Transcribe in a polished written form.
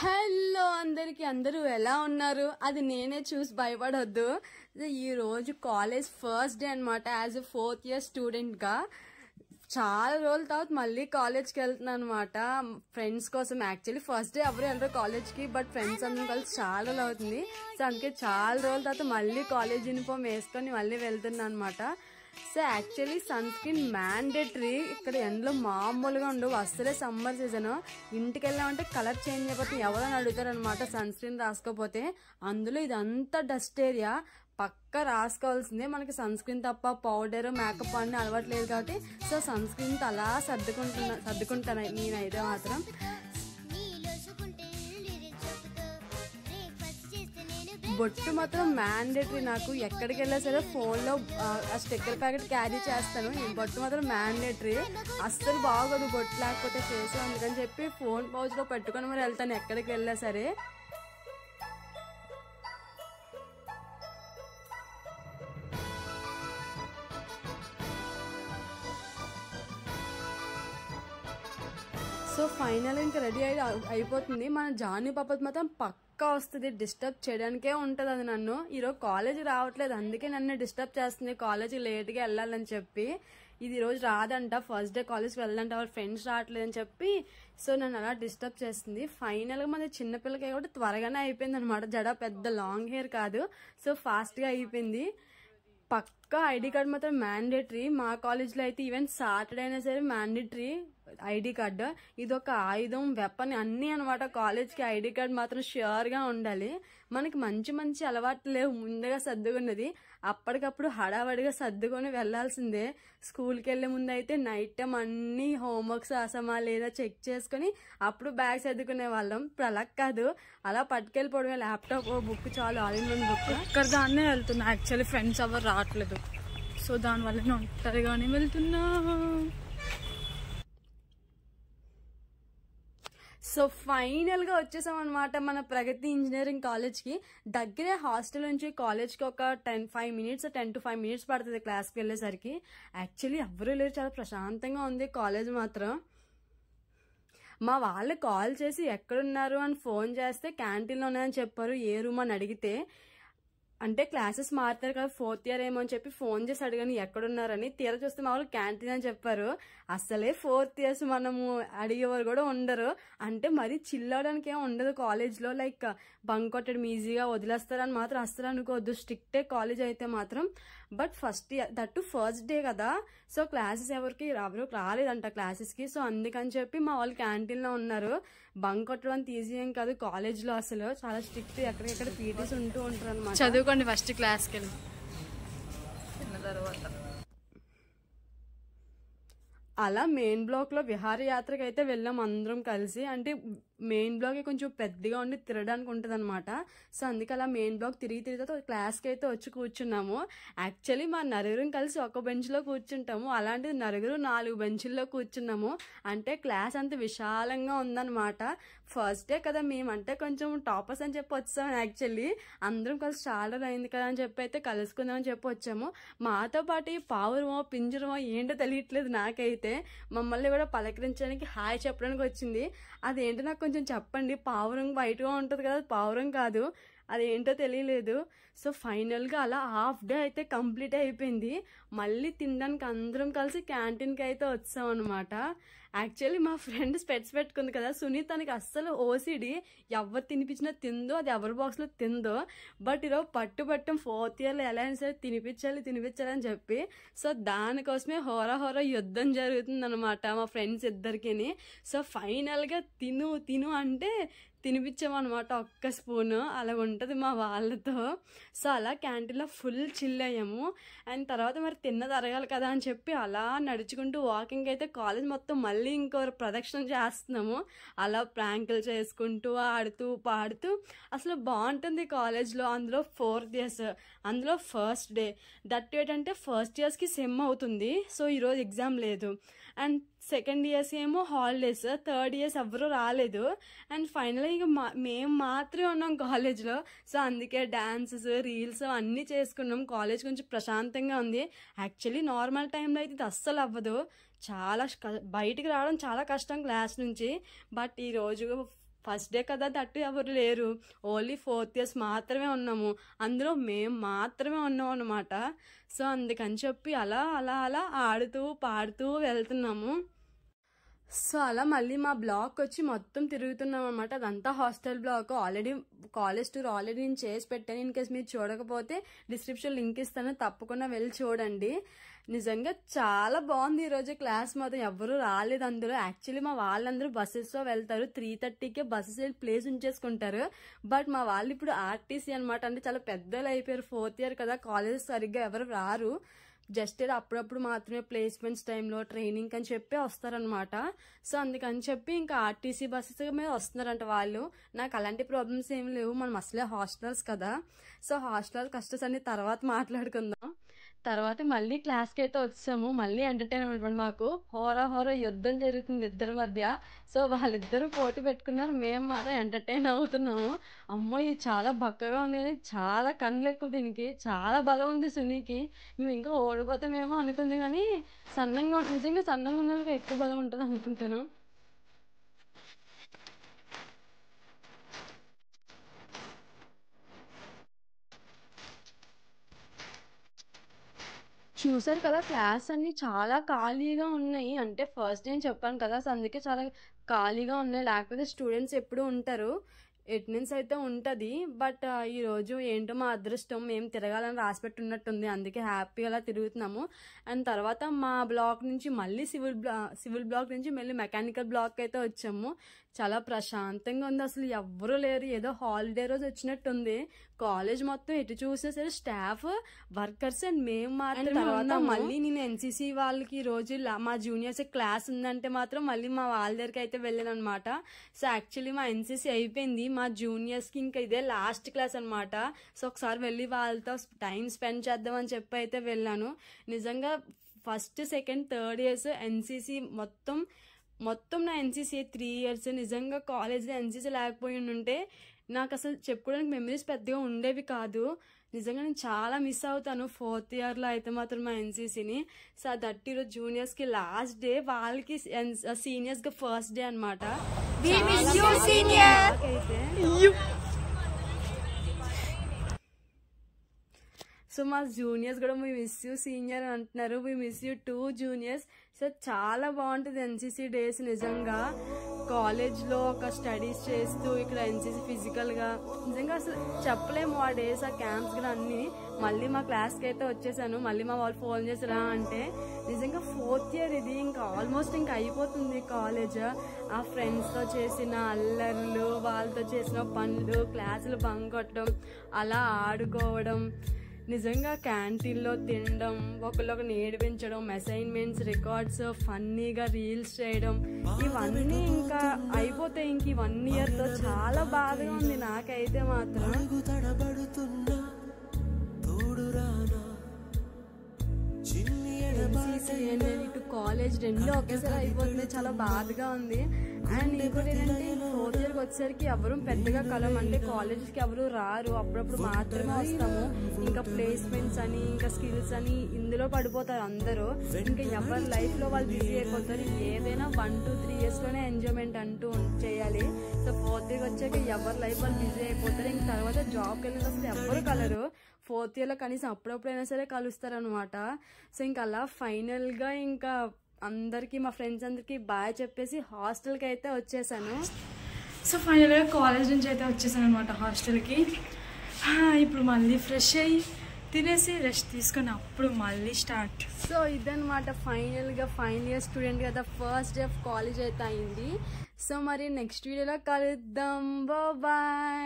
Hello అందరికి, అందరూ ఎలా ఉన్నారు? అది నేనే చూసి భయపడొద్దు. ఈ రోజు కాలేజ్ ఫస్ట్ డే అనమాట. As a 4th year student గా చాలా రోజుల తర్వాత మళ్ళీ కాలేజ్కి వెళ్తున్నాను అనమాట. ఫ్రెండ్స్ కోసం. యాక్చువల్లీ ఫస్ట్ డే ఎవరు వెళ్ళరు కాలేజ్కి, బట్ ఫ్రెండ్స్ అందరం కలిసి చాలా రోజులు అవుతుంది. సో అందుకే చాలా రోజుల తర్వాత మళ్ళీ కాలేజ్ యూనిఫామ్ వేసుకొని మళ్ళీ వెళ్తున్నాను అనమాట. So actually sunscreen mandatory. ఇక్కడ ఎండలో మామూలుగా ఉండవు అసలే. సమ్మర్ సీజన్ ఇంటికి వెళ్ళామంటే కలర్ చేంజ్ అయిపోతే ఎవరైనా అడుగుతారు అనమాట సన్ స్క్రీన్ రాసుకోపోతే. అందులో ఇదంతా డస్ట్ ఏరియా, పక్క రాసుకోవాల్సిందే. మనకి సన్ స్క్రీన్ తప్ప పౌడర్ మేకప్ అన్ని అలవాట్లేదు కాబట్టి సో సన్ స్క్రీన్ అలా సర్దుకుంటాను నేనైతే మాత్రం. బొట్టు మాత్రం మ్యాండేటరీ. నాకు ఎక్కడికి వెళ్ళా సరే ఫోన్లో ఆ స్టిక్కర్ ప్యాకెట్ క్యారీ చేస్తాను. ఈ బొట్టు మాత్రం మ్యాండేటరీ. అస్సలు బాగోదు బొట్టు లేకపోతే ఫేస్. అందుకని చెప్పి ఫోన్ పౌచ్లో పెట్టుకొని మరి వెళ్తాను ఎక్కడికి వెళ్ళా సరే. సో ఫైనల్ ఇంకా రెడీ అయిపోతుంది. మన జానీ పాపత్ మాత్రం పక్కా వస్తుంది. డిస్టర్బ్ చేయడానికే ఉంటుంది అది నన్ను. ఈరోజు కాలేజీకి రావట్లేదు, అందుకే నన్ను డిస్టర్బ్ చేస్తుంది కాలేజీకి లేట్గా వెళ్ళాలని చెప్పి. ఇది ఈరోజు రాదంట, ఫస్ట్ డే కాలేజ్కి వెళ్ళదంట, వాళ్ళ ఫ్రెండ్స్ రావట్లేదని చెప్పి. సో నన్ను అలా డిస్టర్బ్ చేస్తుంది. ఫైనల్గా మన చిన్నపిల్లకి కూడా త్వరగానే అయిపోయింది అనమాట. జడ పెద్ద లాంగ్ హెయిర్ కాదు, సో ఫాస్ట్గా అయిపోయింది. పక్కా ఐడి కార్డ్ మాత్రం మ్యాండేటరీ. మా కాలేజ్లో అయితే ఈవెన్ సాటర్డే అయినా సరే మ్యాండేటరీ ఐడి కార్డు. ఇది ఒక ఆయుధం, వెపన్ అన్నీ అనమాట. కాలేజ్కి ఐడి కార్డ్ మాత్రం ష్యూర్గా ఉండాలి. మనకి మంచి మంచి అలవాట్లు లేవు, ముందుగా సర్దుకున్నది. అప్పటికప్పుడు హడావడిగా సర్దుకొని వెళ్లాల్సిందే. స్కూల్కి వెళ్లే ముందు అయితే నైట్ టైం అన్ని హోంవర్క్స్ అసమా లేదా చెక్ చేసుకుని అప్పుడు బ్యాగ్ సర్దుకునే వాళ్ళం. ఇప్పుడు అలా కాదు, అలా పట్టుకెళ్ళిపోవడమే. ల్యాప్టాప్, బుక్ చాలు, ఆల్ ఇన్ వన్ బుక్. ఇక్కడ దాన్నే వెళ్తున్నా. యాక్చువల్లీ ఫ్రెండ్స్ ఎవరు రావట్లేదు, సో దానివల్ల ఒంటరిగానే వెళ్తున్నా. సో ఫైనల్ గా వచ్చేసాం అనమాట మన ప్రగతి ఇంజనీరింగ్ కాలేజ్ కి. దగ్గరే హాస్టల్ నుంచి కాలేజ్ కి ఒక 10 to 5 minutes పడుతుంది క్లాస్కి వెళ్ళేసరికి. యాక్చువల్లీ ఎవరు లేరు, చాలా ప్రశాంతంగా ఉంది కాలేజ్ మాత్రం. మా వాళ్ళు కాల్ చేసి ఎక్కడున్నారు అని ఫోన్ చేస్తే క్యాంటీన్లో ఉన్నాయని చెప్పారు. ఏ రూమ్ అని అడిగితే, అంటే క్లాసెస్ మారుతారు కదా 4th year ఏమో అని చెప్పి ఫోన్ చేసి అడిగాను ఎక్కడున్నారని. తీరా చూస్తే మా వాళ్ళు క్యాంటీన్ అని చెప్పారు. అసలే 4th years మనము అడిగేవారు కూడా ఉండరు. అంటే మరీ చిల్ అవడానికి ఏమి ఉండదు కాలేజ్లో. లైక్ బంక్ కొట్టడం ఈజీగా వదిలేస్తారని మాత్రం అస్సలు అనుకోవద్దు. స్ట్రిక్టే కాలేజ్ అయితే మాత్రం. బట్ ఫస్ట్ డే కదా, సో క్లాసెస్ ఎవరు రాలేదంట క్లాసెస్కి. సో అందుకని చెప్పి మా వాళ్ళు క్యాంటీన్లో ఉన్నారు. బంక్ కొట్టడం అంత ఈజీ ఏం కాదు కాలేజ్లో, అసలు చాలా స్ట్రిక్ట్. ఎక్కడెక్కడ పీటీస్ ఉంటూ ఉంటారు అనమాట. చదువుకోండి ఫస్ట్ క్లాస్కి వెళ్ళి తర్వాత. అలా మెయిన్ బ్లాక్ లో విహారయాత్రకి అయితే వెళ్ళాం అందరం కలిసి. అంటే మెయిన్ బ్లాక్ కొంచెం పెద్దగా ఉండి తిరగడానికి ఉంటుంది అనమాట. సో అందుకే అలా మెయిన్ బ్లాక్ తిరిగి క్లాస్కి అయితే వచ్చి కూర్చున్నాము. యాక్చువల్లీ మా నలుగురం కలిసి ఒక బెంచ్లో కూర్చుంటాము, అలాంటిది నలుగురు 4 బెంచుల్లో కూర్చున్నాము. అంటే క్లాస్ అంత విశాలంగా ఉందన్నమాట. ఫస్ట్ డే కదా, మేమంటే కొంచెం టాపర్స్ అని చెప్పి వచ్చాము. యాక్చువల్లీ అందరం కలిసి చాలా అయింది కదా అని చెప్పి అయితే కలుసుకుందామని చెప్పి వచ్చాము. మాతో పాటు పావురమో పింజరమో ఏంటో తెలియట్లేదు నాకైతే. మమ్మల్ని కూడా పలకరించడానికి హాయ్ చెప్పడానికి వచ్చింది. అదేంటో నాకు కొంచెం చెప్పండి. పావురం వైట్గా ఉంటుంది కదా, పావురం కాదు, అదేంటో తెలియలేదు. సో ఫైనల్గా అలా హాఫ్ డే అయితే కంప్లీట్ అయిపోయింది. మళ్ళీ తినడానికి అందరం కలిసి క్యాంటీన్కి అయితే వచ్చాం అనమాట. యాక్చువల్లీ మా ఫ్రెండ్ స్పెట్స్ పెట్టుకుంది కదా సునీత్, తనకి అస్సలు ఓసిడి. ఎవరు తినిపించినా తిందో, అది ఎవరి బాక్స్లో తిందో. బట్ ఈరోజు పట్టుబట్టం 4th yearలో ఎలా అయినా సరే తినిపించాలి అని చెప్పి. సో దానికోసమే హోరా యుద్ధం జరుగుతుంది అనమాట మా ఫ్రెండ్స్ ఇద్దరికి. సో ఫైనల్గా తిను అంటే తినిపించామన్నమాట ఒక్క స్పూను. అలా ఉంటుంది మా వాళ్ళతో. సో అలా క్యాంటీన్లో ఫుల్ చిల్ అయ్యాము. అండ్ తర్వాత మరి తిన్నది అరగాలి కదా అని చెప్పి అలా నడుచుకుంటూ వాకింగ్ అయితే కాలేజ్ మొత్తం మళ్ళీ ఇంకో ప్రదక్షిణ చేస్తున్నాము. అలా ప్రాంకులు చేసుకుంటూ ఆడుతూ పాడుతూ అసలు బాగుంటుంది కాలేజ్లో. అందులో 4th years, అందులో ఫస్ట్ డే. దట్ ఏంటంటే ఫస్ట్ ఇయర్స్కి సెమ్ అవుతుంది. సో ఈరోజు ఎగ్జామ్ లేదు. అండ్ సెకండ్ ఇయర్స్ ఏమో హాలిడేస్, థర్డ్ ఇయర్స్ ఎవరు రాలేదు. అండ్ ఫైనల్గా ఇక మేము మాత్రమే ఉన్నాం కాలేజ్లో. సో అందుకే డాన్సెస్, రీల్స్ అన్నీ చేసుకున్నాం. కాలేజ్ కొంచెం ప్రశాంతంగా ఉంది. యాక్చువల్లీ నార్మల్ టైంలో అయితే ఇది అస్సలు అవ్వదు. చాలా బయటికి రావడం చాలా కష్టం క్లాస్ నుంచి. బట్ ఈరోజు ఫస్ట్ డే కదా, తట్టు ఎవరు లేరు, ఓన్లీ 4th ఇయర్స్ మాత్రమే ఉన్నాము, అందులో మేము మాత్రమే ఉన్నాం అనమాట. సో అందుకని చెప్పి అలా అలా అలా ఆడుతూ పాడుతూ వెళ్తున్నాము. సో అలా మళ్ళీ మా బ్లాక్ వచ్చి మొత్తం తిరుగుతున్నాం అనమాట. అదంతా hostel block. Already college tour already నేను చేసి పెట్టాను. ఇన్ కేస్ మీరు చూడకపోతే డిస్క్రిప్షన్ లింక్ ఇస్తాను, తప్పకుండా వెళ్ళి చూడండి. నిజంగా చాలా బాగుంది ఈరోజు క్లాస్. మాత్రం ఎవరు రాలేదు అందులో. యాక్చువల్లీ మా వాళ్ళందరూ బస్సెస్లో వెళ్తారు, 3:30కే బస్సెస్ వెళ్ళి ప్లేస్ ఉంచేసుకుంటారు. బట్ మా వాళ్ళు ఇప్పుడు ఆర్టీసీ అనమాట. అంటే చాలా పెద్దలు అయిపోయారు, 4th ఇయర్ కదా, కాలేజ్ సరిగ్గా ఎవరు రారు. జస్ట్ అప్పుడప్పుడు మాత్రమే ప్లేస్మెంట్స్ టైంలో ట్రైనింగ్ అని చెప్పి వస్తారనమాట. సో అందుకని చెప్పి ఇంకా ఆర్టీసీ బస్సెస్ మీద వస్తున్నారంట వాళ్ళు. నాకు అలాంటి ప్రాబ్లమ్స్ ఏమి లేవు, మనం అసలే హాస్టల్స్ కదా. సో హాస్టల్ కష్టస్ అన్ని తర్వాత మాట్లాడుకుందాం. తర్వాత మళ్ళీ క్లాస్కి అయితే వచ్చాము. మళ్ళీ ఎంటర్టైన్మెంట్ మాకు హోరా యుద్ధం జరుగుతుంది ఇద్దరి మధ్య. సో వాళ్ళిద్దరూ పోటీ పెట్టుకున్నారు, మేము మాత్రం ఎంటర్టైన్ అవుతున్నాము. అమ్మో ఇది చాలా బక్కగా ఉంది కానీ చాలా కళ్ళు ఎక్కువ, దీనికి చాలా బలం ఉంది సునీకి. మేము ఇంకా ఓడిపోతామేమో అనుకుంది కానీ నిజంగా సన్నంగా ఉన్న ఎక్కువ బలం ఉంటుంది అనుకుంటాను. చూసారు కదా, క్లాస్ అన్ని చాలా ఖాళీగా ఉన్నాయి. అంటే ఫస్ట్ డే చెప్పాను కదా, సో అందుకే చాలా ఖాళీగా ఉన్నాయి. లేకపోతే స్టూడెంట్స్ ఎప్పుడు ఉంటారు, అటెండెన్స్ అయితే ఉంటుంది. బట్ ఈరోజు ఏంటో మా అదృష్టం, మేము తిరగాలని రాసిపెట్టి ఉన్నట్టుంది, అందుకే హ్యాపీగా అలా తిరుగుతున్నాము. అండ్ తర్వాత మా బ్లాక్ నుంచి మళ్ళీ సివిల్ బ్లాక్ నుంచి మళ్ళీ మెకానికల్ బ్లాక్ అయితే వచ్చాము. చాలా ప్రశాంతంగా ఉంది, అసలు ఎవ్వరూ లేరు, ఏదో హాలిడే రోజు వచ్చినట్టుంది. కాలేజ్ మొత్తం ఎటు చూసినా సరే స్టాఫ్, వర్కర్స్ అండ్ మేము మాత్రమే. తర్వాత మళ్ళీ నేను ఎన్సీసీ వాళ్ళకి ఈ రోజు మా జూనియర్స్ క్లాస్ ఉందంటే మాత్రం మళ్ళీ మా వాళ్ళ దగ్గరికి అయితే వెళ్ళాను అనమాట. సో యాక్చువల్లీ మా ఎన్సీసీ అయిపోయింది, మా జూనియర్స్కి ఇంకా ఇదే లాస్ట్ క్లాస్ అనమాట. సో ఒకసారి వెళ్ళి వాళ్ళతో టైం స్పెండ్ చేద్దామని చెప్పి అయితే వెళ్ళాను. నిజంగా first second third years NCC మొత్తం నా ఎన్సీసీ 3 ఇయర్స్. నిజంగా కాలేజ్లో ఎన్సీసీ లేకపోయి ఉంటే నాకు అసలు చెప్పుకోవడానికి మెమరీస్ పెద్దగా ఉండేవి కాదు. నిజంగా నేను చాలా మిస్ అవుతాను 4th ఇయర్లో అయితే మాత్రం మా ఎన్సీసీని. సో దట్ ఈరోజు జూనియర్స్కి లాస్ట్ డే, వాళ్ళకి సీనియర్స్గా ఫస్ట్ డే అనమాట. సో మా జూనియర్స్ కూడా వీ మిస్ యూ సీనియర్ అంటున్నారు, we miss you two juniors. So చాలా బాగుంటుంది ఎన్సీసీ డేస్. నిజంగా కాలేజ్లో ఒక స్టడీస్ చేస్తూ ఇక్కడ ఎన్సీసీ ఫిజికల్గా నిజంగా అసలు చెప్పలేము ఆ డేస్, ఆ క్యాంప్స్ కూడా అన్నీ. మళ్ళీ మా క్లాస్కి అయితే వచ్చేసాను. మళ్ళీ మా వాళ్ళు ఫోన్ చేసిరా అంటే నిజంగా 4th ఇయర్ ఇది, ఇంకా ఆల్మోస్ట్ ఇంకా అయిపోతుంది కాలేజ్. ఆ ఫ్రెండ్స్తో చేసిన అల్లర్లు, వాళ్ళతో చేసిన పనులు, క్లాసులు బంక్ కొట్టడం, అలా ఆడుకోవడం, నిజంగా క్యాంటీన్లో తినడం, ఒకళ్ళొక నేర్పించడం, అసైన్మెంట్స్, రికార్డ్స్, ఫన్నీగా రీల్స్ చేయడం, ఇవన్నీ ఇంకా అయిపోతాయి ఇంక ఈ 1 ఇయర్తో. చాలా బాధగా ఉంది నాకైతే మాత్రం. ఇటు కాలేజ్ రెండు ఒకేసారి అయిపోతుంది, చాలా బాధగా ఉంది. అండ్ ఇంకోటి ఏంటంటే 4th ఇయర్కి వచ్చేసరికి ఎవరు పెద్దగా కలం, అంటే కాలేజ్కి ఎవరు రారు, అప్పుడప్పుడు మాత్రమే వస్తాము. ఇంకా ప్లేస్మెంట్స్ అని, ఇంకా స్కిల్స్ అని ఇందులో పడిపోతారు అందరూ. ఇంకా ఎవరి లైఫ్లో వాళ్ళు బిజీ అయిపోతారు. ఏదైనా 1 to 3 ఇయర్స్లోనే ఎంజాయ్మెంట్ అంటూ చేయాలి. సో 4th ఇయర్కి వచ్చాక ఎవరి లైఫ్ వాళ్ళు బిజీ అయిపోతారు. ఇంక తర్వాత జాబ్కి వెళ్ళిన అసలు ఎవరు కలరు. 4th ఇయర్లో కనీసం అప్పుడప్పుడైనా సరే కలుస్తారనమాట. సో ఇంకా అలా ఫైనల్గా ఇంకా అందరికీ, మా ఫ్రెండ్స్ అందరికీ బాయ్ చెప్పేసి హాస్టల్కి అయితే వచ్చేసాను. సో ఫైనల్గా కాలేజ్ నుంచి అయితే వచ్చేసాను అనమాట హాస్టల్కి. ఇప్పుడు మళ్ళీ ఫ్రెష్ అయ్యి తినేసి రెస్ట్ తీసుకొని అప్పుడు మళ్ళీ స్టార్ట్. సో ఇదనమాట ఫైనల్గా ఫైనల్ ఇయర్ స్టూడెంట్ కదా, ఫస్ట్ డే ఆఫ్ కాలేజ్ అయితే అయింది. సో మరి నెక్స్ట్ వీడియోలో కలుద్దాం, బాయ్.